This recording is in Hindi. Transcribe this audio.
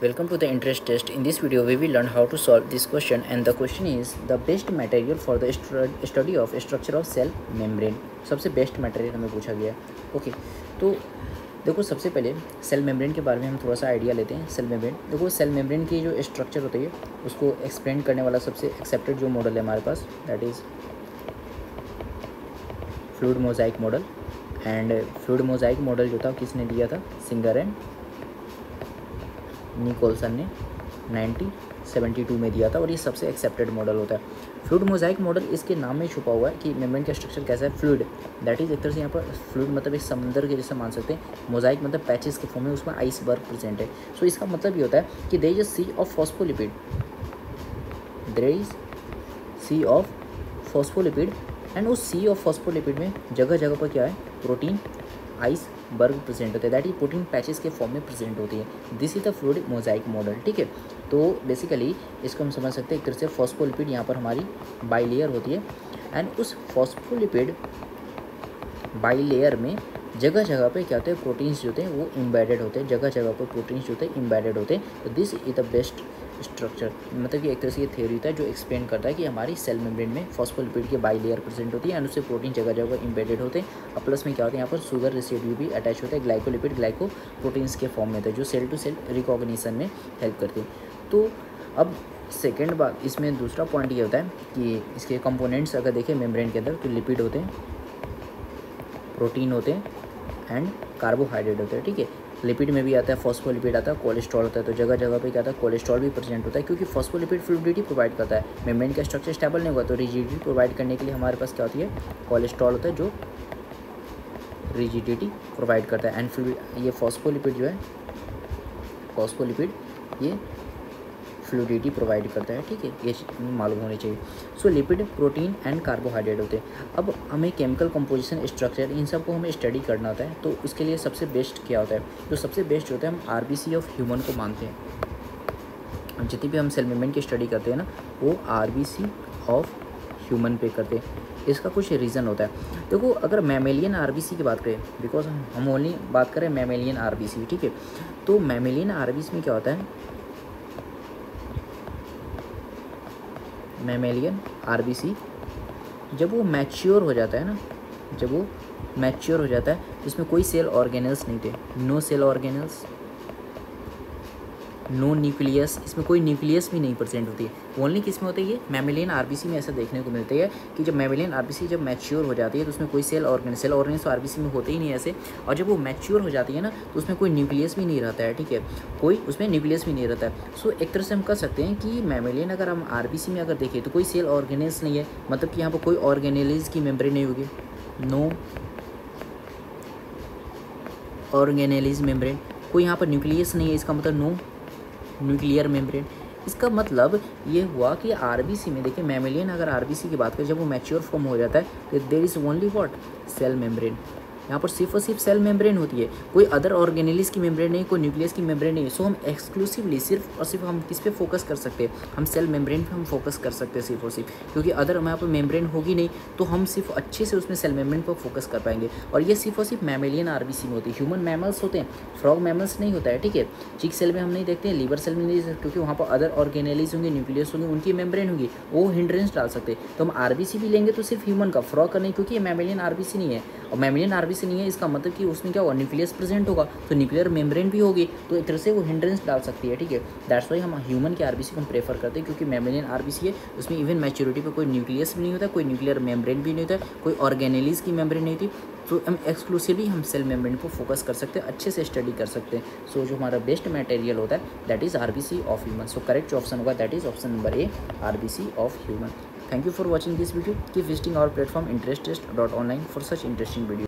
Welcome to the interest test. In this video we will learn how to solve this question, and the question is the best material for the study of structure of cell membrane. सबसे बेस्ट मटेरियल हमें पूछा गया है। ओके, तो देखो सबसे पहले सेल मेम्ब्रेन के बारे में हम थोड़ा सा आइडिया लेते हैं। सेल मेम्ब्रेन, देखो सेल मेम्ब्रेन की जो स्ट्रक्चर होती है उसको एक्सप्लेन करने वाला सबसे एक्सेप्टेड जो मॉडल है हमारे पास, that is fluid mosaic model. And fluid mosaic model जो था किसने दिया था? सिंगर एंड निकोलसन ने 1972 में दिया था, और ये सबसे एक्सेप्टेड मॉडल होता है। फ्लूइड मोज़ाइक मॉडल इसके नाम में छुपा हुआ है कि मेम्ब्रेन का स्ट्रक्चर कैसा है। फ्लूइड दैट इज एक तरह से यहाँ पर फ्लूइड मतलब एक समंदर के जैसा मान सकते हैं। मोज़ाइक मतलब पैचेस के फॉर्म में उसमें आइसबर्ग प्रेजेंट है। सो इसका मतलब ये होता है कि there is a sea of phospholipid, there is sea of phospholipid, and उस सी ऑफ फॉस्फोलिपिड में जगह जगह पर क्या है? प्रोटीन आइसबर्ग प्रेजेंट होते हैं, दैट इज प्रोटीन पैचेस के फॉर्म में प्रेजेंट होती है। This is the fluid mosaic model. ठीक है, तो बेसिकली इसको हम समझ सकते हैं एक तरह से फॉस्फोलिपिड यहाँ पर हमारी बाइलेयर होती है, एंड उस फॉस्फोलिपिड बाइलेयर में जगह जगह पे क्या होते हैं? प्रोटीन्स जो होते हैं वो इम्बेडेड होते हैं, जगह जगह पर प्रोटीन्स जो होते हैं इम्बेडेड होते हैं। तो this is the best structure, मतलब कि एक तरह से ये थ्योरी होता है जो एक्सप्लेन करता है कि हमारी सेल मेम्ब्रेन में फॉस्फोलिपिड की बाइलेयर प्रेजेंट होती है, एंड उससे प्रोटीन जगह जगह इम्बेडेड होते हैं। और प्लस में क्या होता है? यहाँ पर शुगर रेसिड्यू भी अटैच होता है, ग्लाइकोलिपिड ग्लाइको प्रोटीन्स के फॉर्म में होता है, जो सेल टू सेल रिकॉग्निशन में हेल्प करते हैं। तो अब सेकेंड बात, इसमें दूसरा पॉइंट ये होता है कि इसके कंपोनेंट्स अगर देखें मेम्ब्रेन के अंदर, तो लिपिड होते हैं, प्रोटीन होते हैं, एंड कार्बोहाइड्रेट होते हैं। ठीक है, लिपिड में भी आता है फॉस्फोलिपिड आता है, कोलेस्ट्रॉल होता है। तो जगह जगह पे क्या आता है? कोलेस्ट्रॉल भी प्रेजेंट होता है, क्योंकि फॉस्फोलिपिड फ्लूइडिटी प्रोवाइड करता है। मेम्ब्रेन का स्ट्रक्चर स्टेबल नहीं होगा तो रिजिडिटी प्रोवाइड करने के लिए हमारे पास क्या होती है? कोलेस्ट्रॉल होता है जो रिजिडिटी प्रोवाइड करता है। एंड ये फॉस्फोलिपिड जो है, फॉस्फोलिपिड ये फ्लूइडिटी प्रोवाइड करता है। ठीक है, ये मालूम होनी चाहिए। सो लिपिड, प्रोटीन एंड कार्बोहाइड्रेट होते हैं। अब हमें केमिकल कंपोजिशन, स्ट्रक्चर, इन सब को हमें स्टडी करना होता है। तो उसके लिए सबसे बेस्ट क्या होता है? जो सबसे बेस्ट होता है, हम आरबीसी ऑफ ह्यूमन को मानते हैं। जितनी भी हम सेल मेम्ब्रेन की स्टडी करते हैं ना, वो आरबीसी ऑफ ह्यूमन पे करते हैं। इसका कुछ रीज़न होता है। देखो अगर मैमेलियन आरबीसी की बात करें, बिकॉज हम ओनली बात करें मैमेलियन आरबीसी, ठीक है, तो मैमेलियन आरबीसी में क्या होता है? मैमेलियन आरबीसी जब वो मैच्योर हो जाता है ना, जब वो मैच्योर हो जाता है, इसमें कोई सेल ऑर्गेनल्स नहीं थे, no cell organelles, no nucleus, इसमें कोई न्यूक्लियस भी नहीं प्रेजेंट होती है। ओनली किस में होती है? ये मैमेलियन आरबीसी में ऐसा देखने को मिलता है कि जब मैमेलियन आरबीसी जब मैच्योर हो जाती है तो उसमें कोई सेल ऑर्गेनल्स तो आरबीसी में होते ही नहीं ऐसे। और जब वो मैच्योर हो जाती है ना, तो उसमें कोई न्यूक्लियस भी नहीं रहता है। ठीक है, कोई उसमें न्यूक्लियस भी नहीं रहता है। सो एक तरह से हम कह सकते हैं कि मैमेलियन अगर हम आरबीसी में अगर देखें तो कोई सेल ऑर्गेनल्स नहीं है, मतलब कि यहाँ पर कोई ऑर्गेनेलिज की मेम्ब्रेन नहीं होगी, नो ऑर्गेनेलिज मेम्ब्रेन, कोई यहाँ पर न्यूक्लियस नहीं है, इसका मतलब नो न्यूक्लियर मेम्ब्रेन। इसका मतलब ये हुआ कि आरबीसी में देखिए, मैमेलियन अगर आरबीसी की बात करें, जब वो मैच्योर फॉर्म हो जाता है तो there is only what? Cell membrane. यहाँ पर सिर्फ और सिर्फ सेल मेम्ब्रेन होती है, कोई अदर ऑर्गेनेलिस की मेम्ब्रेन नहीं, कोई न्यूक्लियस की मेम्ब्रेन नहीं है। सो हम एक्सक्लूसिवली सिर्फ और सिर्फ हम किस पे फोकस कर सकते हैं? हम सेल मेम्ब्रेन पे हम फोकस कर सकते हैं सिर्फ और सिर्फ, क्योंकि अदर हमारे पर मेम्ब्रेन होगी नहीं, तो हम सिर्फ अच्छे से उसमें सेल मेम्ब्रेन पर फोकस कर पाएंगे। और ये सिर्फ और सिर्फ मैमेलियन आरबीसी में होती है। ह्यूमन मैमल्स होते हैं, फ्रॉग मैमल्स नहीं होता है। ठीक है, चिक सेल में हम नहीं देखते हैं, लीवर सेल में नहीं देखते, क्योंकि वहाँ पर अदर ऑर्गेनेलिस होंगे, न्यूक्लियस होंगे, उनकी मेम्ब्रेन होगी, वो हिंड्रेंस डाल सकते हैं। तो हम आरबीसी भी लेंगे तो सिर्फ ह्यूमन का, फ्रॉग का नहीं, क्योंकि ये मैमेलियन आरबीसी नहीं है। और मैमेलियन आरबीसी नहीं है, इसका मतलब कि उसमें क्या होगा? न्यूक्लियस प्रेजेंट होगा, तो न्यूक्लियर मेम्ब्रेन भी होगी, तो एक तरह से वो हिंड्रेंस डाल सकती है। ठीक है, दैट्स वाई हम ह्यूमन के आरबीसी को हम प्रेफर करते हैं, क्योंकि मैमेलियन आरबीसी है, उसमें इवन मैच्योरिटी पे कोई न्यूक्लियस भी नहीं होता, कोई न्यूक्लियर मेम्ब्रेन भी नहीं होता, कोई ऑर्गेनेलिस की मेम्ब्रेन नहीं थी। तो हम एक्सक्लूसिवली हम सेल मेम्ब्रेन को फोकस कर सकते हैं, अच्छे से स्टडी कर सकते हैं। सो जो हमारा बेस्ट मटेरियल होता है that is RBC of human. So correct जो ऑप्शन होगा that is option number A, RBC of human. Thank you for watching this video. Keep visiting our platform interest.online for such interesting videos.